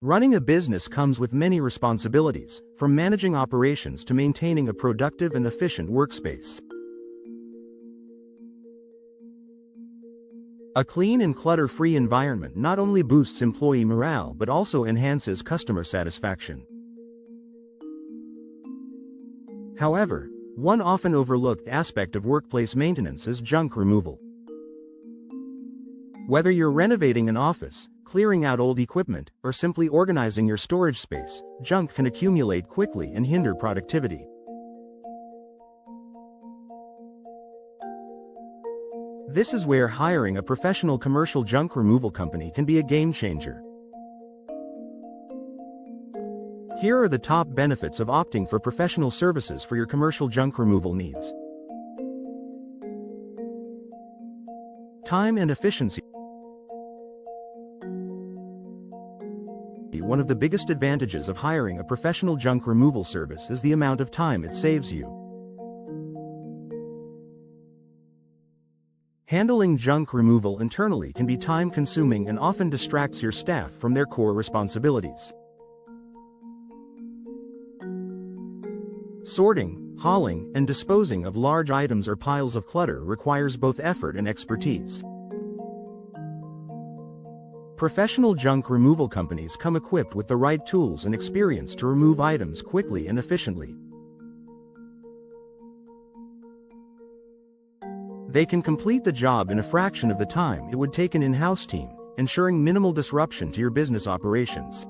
Running a business comes with many responsibilities, from managing operations to maintaining a productive and efficient workspace. A clean and clutter-free environment not only boosts employee morale but also enhances customer satisfaction. However, one often overlooked aspect of workplace maintenance is junk removal. Whether you're renovating an office, clearing out old equipment, or simply organizing your storage space, junk can accumulate quickly and hinder productivity. This is where hiring a professional commercial junk removal company can be a game changer. Here are the top benefits of opting for professional services for your commercial junk removal needs. Time and efficiency. One of the biggest advantages of hiring a professional junk removal service is the amount of time it saves you. Handling junk removal internally can be time-consuming and often distracts your staff from their core responsibilities. Sorting, hauling, and disposing of large items or piles of clutter requires both effort and expertise. Professional junk removal companies come equipped with the right tools and experience to remove items quickly and efficiently. They can complete the job in a fraction of the time it would take an in-house team, ensuring minimal disruption to your business operations.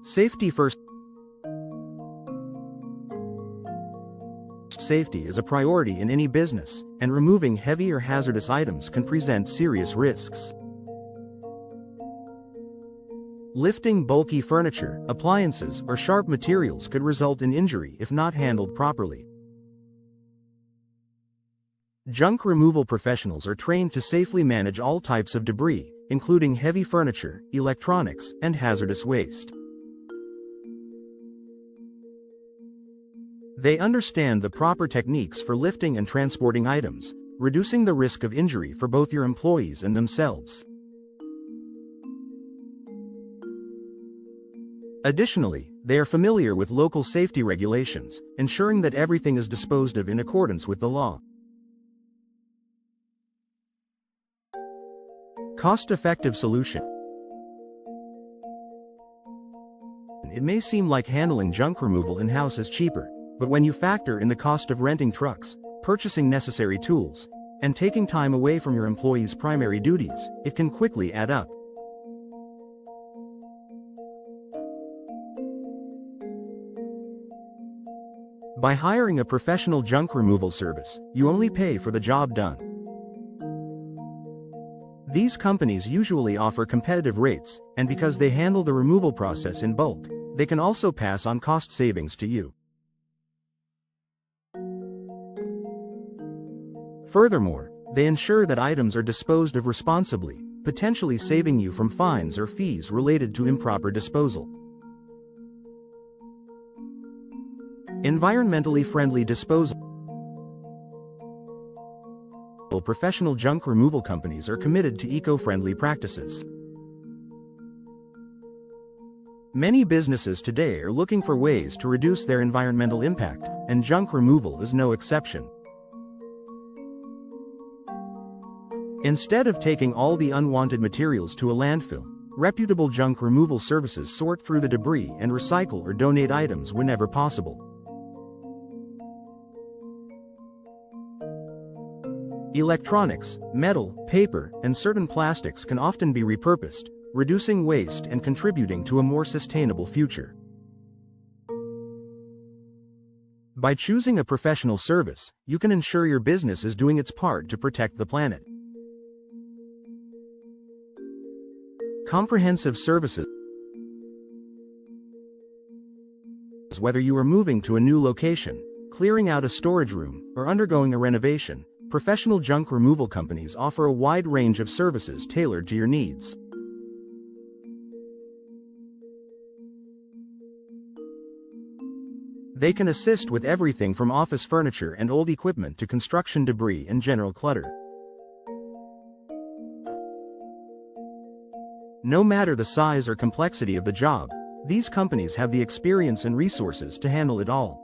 Safety first. Safety is a priority in any business, and removing heavy or hazardous items can present serious risks. Lifting bulky furniture, appliances, or sharp materials could result in injury if not handled properly. Junk removal professionals are trained to safely manage all types of debris, including heavy furniture, electronics, and hazardous waste. They understand the proper techniques for lifting and transporting items, reducing the risk of injury for both your employees and themselves. Additionally, they are familiar with local safety regulations, ensuring that everything is disposed of in accordance with the law. Cost-effective solution. It may seem like handling junk removal in-house is cheaper, but when you factor in the cost of renting trucks, purchasing necessary tools, and taking time away from your employees' primary duties, it can quickly add up. By hiring a professional junk removal service, you only pay for the job done. These companies usually offer competitive rates, and because they handle the removal process in bulk, they can also pass on cost savings to you. Furthermore, they ensure that items are disposed of responsibly, potentially saving you from fines or fees related to improper disposal. Environmentally friendly disposal. Professional junk removal companies are committed to eco-friendly practices. Many businesses today are looking for ways to reduce their environmental impact, and junk removal is no exception. Instead of taking all the unwanted materials to a landfill, reputable junk removal services sort through the debris and recycle or donate items whenever possible. Electronics, metal, paper, and certain plastics can often be repurposed, reducing waste and contributing to a more sustainable future. By choosing a professional service, you can ensure your business is doing its part to protect the planet. Comprehensive services. Whether you are moving to a new location, clearing out a storage room, or undergoing a renovation, professional junk removal companies offer a wide range of services tailored to your needs. They can assist with everything from office furniture and old equipment to construction debris and general clutter. No matter the size or complexity of the job, these companies have the experience and resources to handle it all.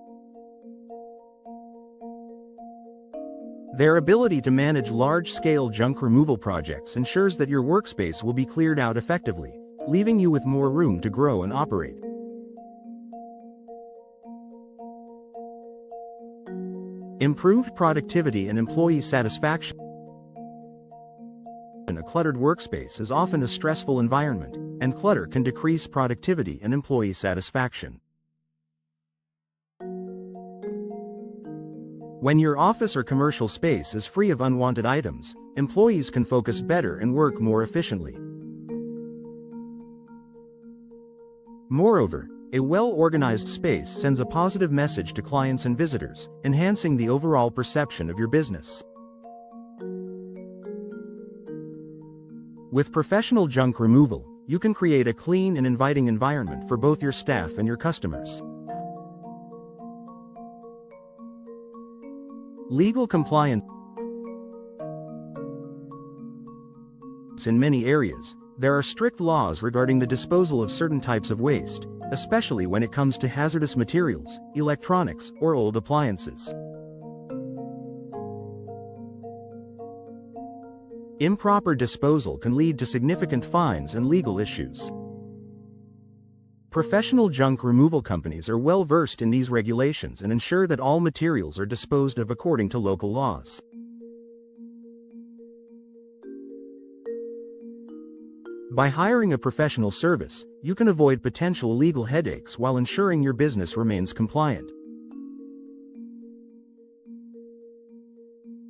Their ability to manage large-scale junk removal projects ensures that your workspace will be cleared out effectively, leaving you with more room to grow and operate. Improved productivity and employee satisfaction. A cluttered workspace is often a stressful environment, and clutter can decrease productivity and employee satisfaction. When your office or commercial space is free of unwanted items, employees can focus better and work more efficiently. Moreover, a well-organized space sends a positive message to clients and visitors, enhancing the overall perception of your business. With professional junk removal, you can create a clean and inviting environment for both your staff and your customers. Legal compliance. In many areas, there are strict laws regarding the disposal of certain types of waste, especially when it comes to hazardous materials, electronics, or old appliances. Improper disposal can lead to significant fines and legal issues. Professional junk removal companies are well versed in these regulations and ensure that all materials are disposed of according to local laws. By hiring a professional service, you can avoid potential legal headaches while ensuring your business remains compliant.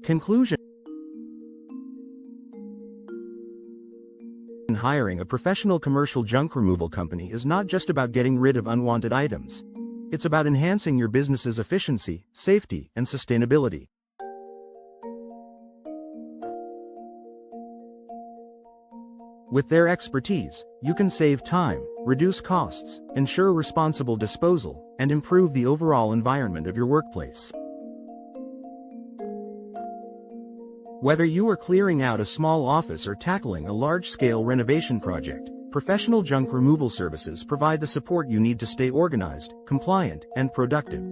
Conclusion. Hiring a professional commercial junk removal company is not just about getting rid of unwanted items. It's about enhancing your business's efficiency, safety, and sustainability. With their expertise, you can save time, reduce costs, ensure responsible disposal, and improve the overall environment of your workplace. Whether you are clearing out a small office or tackling a large-scale renovation project, professional junk removal services provide the support you need to stay organized, compliant, and productive.